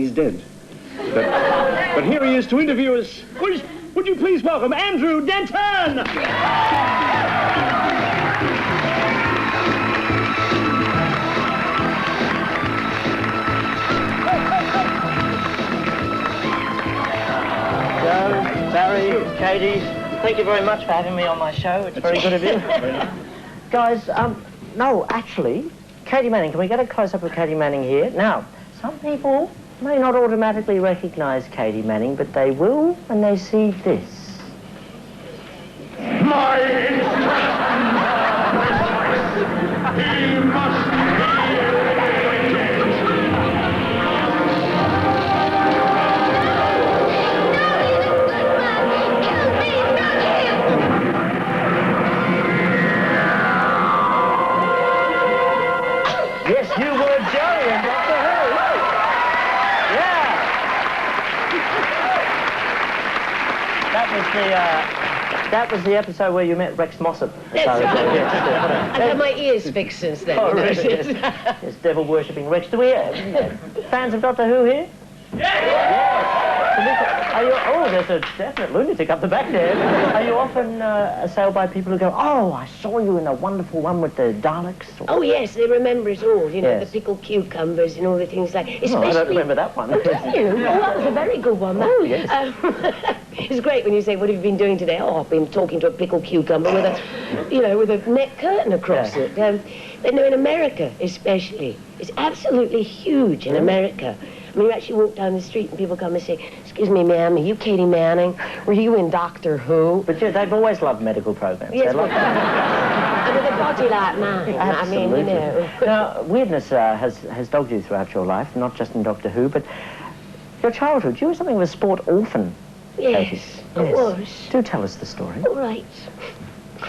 He's dead. But here he is to interview us. Would you please welcome Andrew Denton? Joe, Barry, Katy, thank you very much for having me on my show. It's very good of you. Guys, no, actually, Katy Manning, can we get a close-up of Katy Manning here? Now, some people may not automatically recognise Katy Manning, but they will when they see this. My instruction! He must Yes, you were Joey in Doctor Who. Yeah. That was the episode where you met Rex Mossop. That's right. Yes, I've had my ears fixed since then. Oh, really? Yes, devil-worshipping Rex. Do we fans of Doctor Who here? Yes. There's a definite lunatic up the back there. Are you often assailed by people who go, oh, I saw you in a wonderful one with the Daleks? Or... Oh, yes, they remember it all, you know, Yes. the pickled cucumbers and all the things like... Especially... Oh, I don't remember that one. Oh, don't you? Oh, that was a very good one, that. Oh, yes. It's great when you say, what have you been doing today? Oh, I've been talking to a pickled cucumber with a, you know, with a net curtain across it. But no, in America, especially, it's absolutely huge in America. I mean, you actually walk down the street and people come and say, excuse me, ma'am, are you Katy Manning? Were you in Doctor Who? But yeah, they've always loved medical programs. Yes, They love and with a body like mine, Absolutely. I mean, you know. Now, weirdness has dogged you throughout your life, not just in Doctor Who, but your childhood. You were something of a sport orphan. Katy. Yes, it was. Do tell us the story. All right.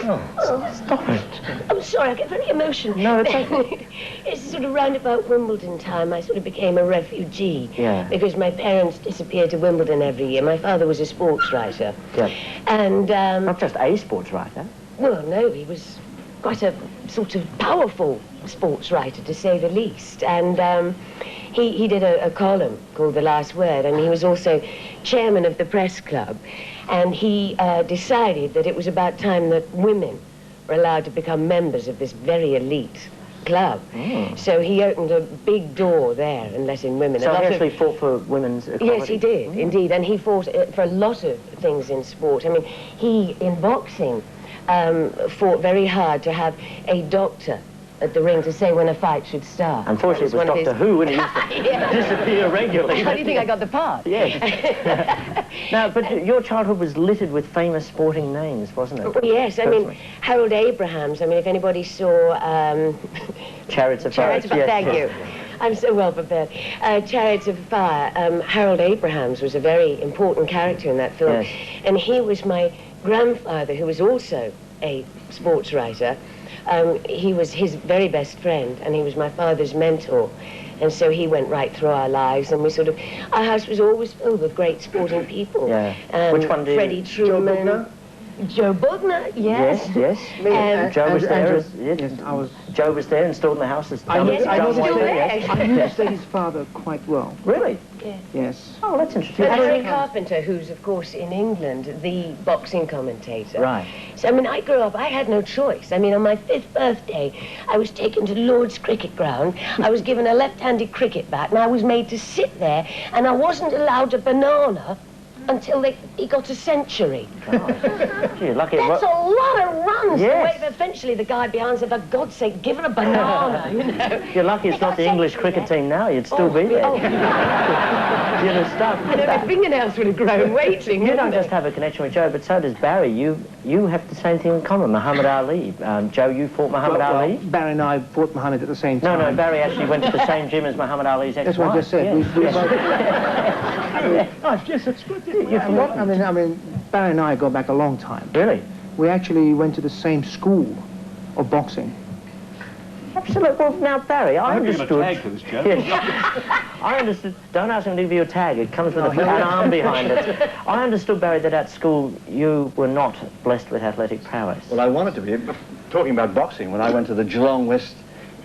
Oh, stop it. I'm sorry, I get very emotional. No, it's okay. It's sort of round about Wimbledon time, I sort of became a refugee. Yeah. Because my parents disappeared to Wimbledon every year. My father was a sports writer. Yeah. And, Not just a sports writer. well, no, he was quite a sort of powerful sports writer, to say the least. And he did a column called The Last Word, and he was also chairman of the press club. And he decided that it was about time that women were allowed to become members of this very elite club. Mm. So he opened a big door there and let in women. So A lot he of- actually fought for women's equality? Yes, he did, indeed. And he fought for a lot of things in sport. I mean, he, in boxing, fought very hard to have a doctor at the ring to say when a fight should start. Unfortunately, it was That one of Doctor Who, and he used to Yeah. disappear regularly. How do you think I got the part? Yes. Now, but your childhood was littered with famous sporting names, wasn't it? Well, yes, I mean, Personally. Harold Abrahams. I mean, if anybody saw... Chariots of Fire. Chariots of Fire, thank you. I'm so well prepared. Chariots of Fire, Harold Abrahams was a very important character in that film. Yes. And he was my grandfather, who was also a sports writer. He was his very best friend, and he was my father's mentor. And so he went right through our lives, and we sort of... Our house was always filled with great sporting people. Yeah. Which one do you... Freddie Truman. Joe Bugner, yes. Yes, yes. Joe was there. Yes, I was... Joe was there installed in the house as I know Yes, the still there. yes. I knew his father quite well. Really? Yes. Oh, that's interesting. But Harry Carpenter, who's, of course, in England, the boxing commentator. Right. So, I mean, I grew up, I had no choice. I mean, on my 5th birthday, I was taken to Lord's Cricket Ground. I was given a left-handed cricket bat, and I was made to sit there, and I wasn't allowed a banana until he got a century. Oh. Gee, lucky. That's a lot of runs. Yes. The way, eventually, the guy behind said, for God's sake, give her a banana, you know. You're lucky it's not the English cricket team now. You'd still be there. Oh. You'd have stuck. I know, my fingernails would have grown waiting. You don't wouldn't just they? have a connection with Joe, but so does Barry. You have the same thing in common, Muhammad Ali. Joe, you fought Muhammad Ali? Barry and I fought Muhammad at the same time. No, Barry actually went to the same gym as Muhammad Ali's ex-wife. That's what I just said. Yes. Oh, yes, it's good. I mean, Barry and I go back a long time. Really? We actually went to the same school of boxing. Absolutely. Well, now, Barry, I I'm understood... going to tag for this, Joe. Yes. I understood... Don't ask him to give you a tag. It comes with an arm behind it. I understood, Barry, that at school you were not blessed with athletic prowess. Well, I wanted to be. Talking about boxing, when I went to the Geelong West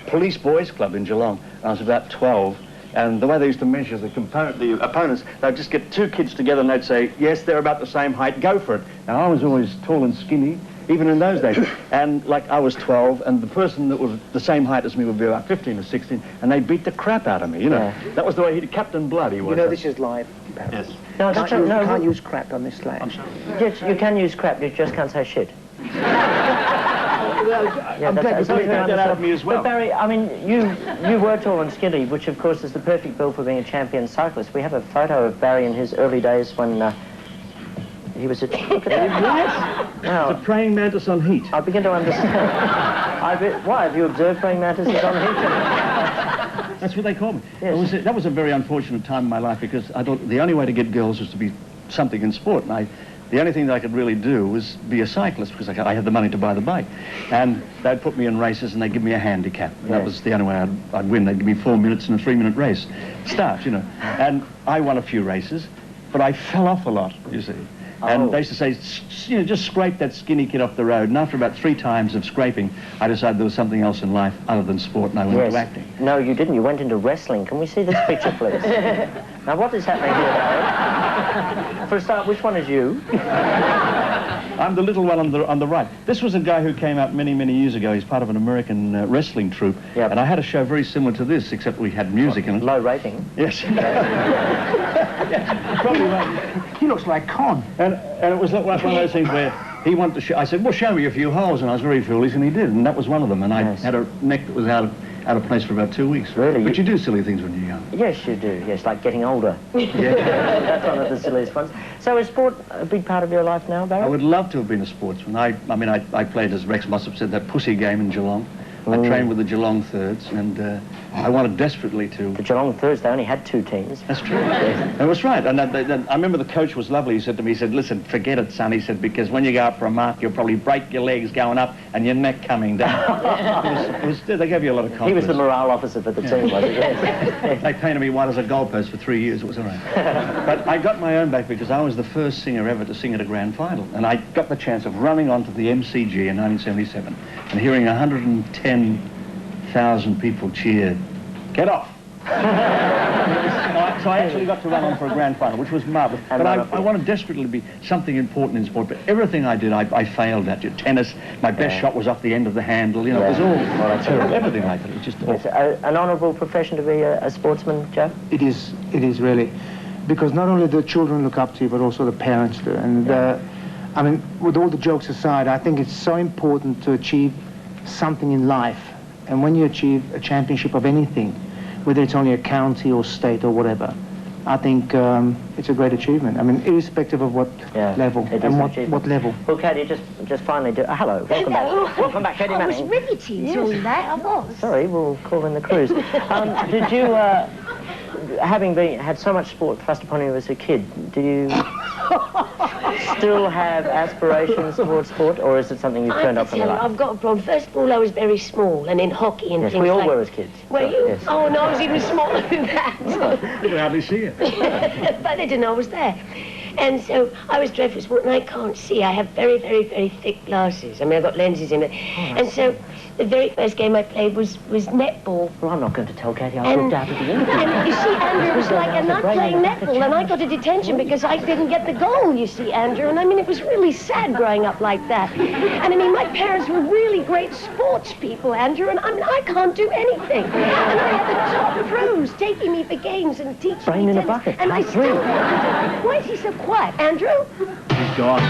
Police Boys Club in Geelong, I was about 12. And the way they used to measure the opponents, they'd just get two kids together and they'd say, yes, they're about the same height, go for it. Now, I was always tall and skinny, even in those days. And, like, I was 12, and the person that was the same height as me would be about 15 or 16, and they beat the crap out of me, you know. Yeah. That was the way Captain Blood he was. You know, this is live. Yes. No, you can't use crap on this slide. I'm sorry. Yes, you can use crap, you just can't say shit. I'm glad you pointed that out of me as well. But Barry, I mean, you were tall and skinny, which of course is the perfect bill for being a champion cyclist. We have a photo of Barry in his early days when he was a... Look at that. Now, it's a praying mantis on heat. I begin to understand. Why, have you observed praying mantises on heat? That's what they call me. Yes. That was a very unfortunate time in my life because I thought the only way to get girls was to be something in sport. And the only thing that I could really do was be a cyclist because I had the money to buy the bike. And they'd put me in races and they'd give me a handicap. And that was the only way I'd win. They'd give me 4 minutes in a 3-minute race. Start, you know. And I won a few races, but I fell off a lot, you see. And they used to say, you know, just scrape that skinny kid off the road. And after about 3 times of scraping, I decided there was something else in life other than sport, and I went into acting. No, you didn't. You went into wrestling. Can we see this picture, please? Now, what is happening here, Barry? For a start, which one is you? I'm the little one on the right. This was a guy who came out many, many years ago. He's part of an American wrestling troupe. Yep. And I had a show very similar to this, except we had music in it. Low rating. Yes. Yeah, probably right. He looks like Con. And it was one of those things where he wanted to show... I said, well, show me a few holes, and I was very foolish, and he did, and that was one of them. And I had a neck that was out of place for about 2 weeks. Really? But you do silly things when you're young. Yes, you do. Yes, like getting older. Yeah. That's one of the silliest ones. So is sport a big part of your life now, Barry? I would love to have been a sportsman. I played, as Rex must have said, that pussy game in Geelong. I trained with the Geelong Thirds, and I wanted desperately to... The Geelong Thirds, they only had 2 teams. That's true. Yes. It was right. And I remember the coach was lovely. He said to me, he said, listen, forget it, son. He said, because when you go up for a mark, you'll probably break your legs going up and your neck coming down. They gave you a lot of confidence. He was the morale officer for the team, was he? Yes. They painted me white as a goalpost for 3 years. It was all right. But I got my own back because I was the first singer ever to sing at a grand final. And I got the chance of running onto the MCG in 1977 and hearing 110,000 people cheer, "Get off!" So I actually got to run on for a grand final, which was marvellous. But I wanted desperately to be something important in sport, but everything I did, I failed at. Tennis, my best shot was off the end of the handle, you know, it was all terrible. Everything like that, it was just awful. An honourable profession to be a sportsman, Joe? It is really. Because not only the children look up to you, but also the parents do. And, I mean, with all the jokes aside, I think it's so important to achieve something in life. And when you achieve a championship of anything, whether it's only a county or state or whatever, I think it's a great achievement. I mean, irrespective of what level and what level. Well, Katy, just finally do... hello, welcome back. Welcome back, Katy Manning. I was riveting during that, I was. Sorry, we'll call in the crews. Did you, having had so much sport thrust upon you as a kid, do you still have aspirations towards sport, or is it something you've turned off in your life? I've got a problem. First of all, I was very small, and in hockey and yes, things we all like... were as kids. Were you? Yes. Oh, no, I was even smaller than that. You can hardly see it. But they didn't know I was there. And so I was dreadful sport, and I can't see. I have very, very, very thick glasses. I mean, I've got lenses in it. And so the very first game I played was netball. Well, I'm not going to tell Katy. I looked out at the end. And you see, Andrew, it was like, I'm not playing netball, and I got a detention because I didn't get the goal, you see, Andrew. And I mean, it was really sad growing up like that. And I mean, my parents were really great sports people, Andrew, and I mean, I can't do anything. And I had the top pros taking me for games and teaching Brain me in a tennis. bucket. And I still... Why is he so quiet, Andrew? He's gone.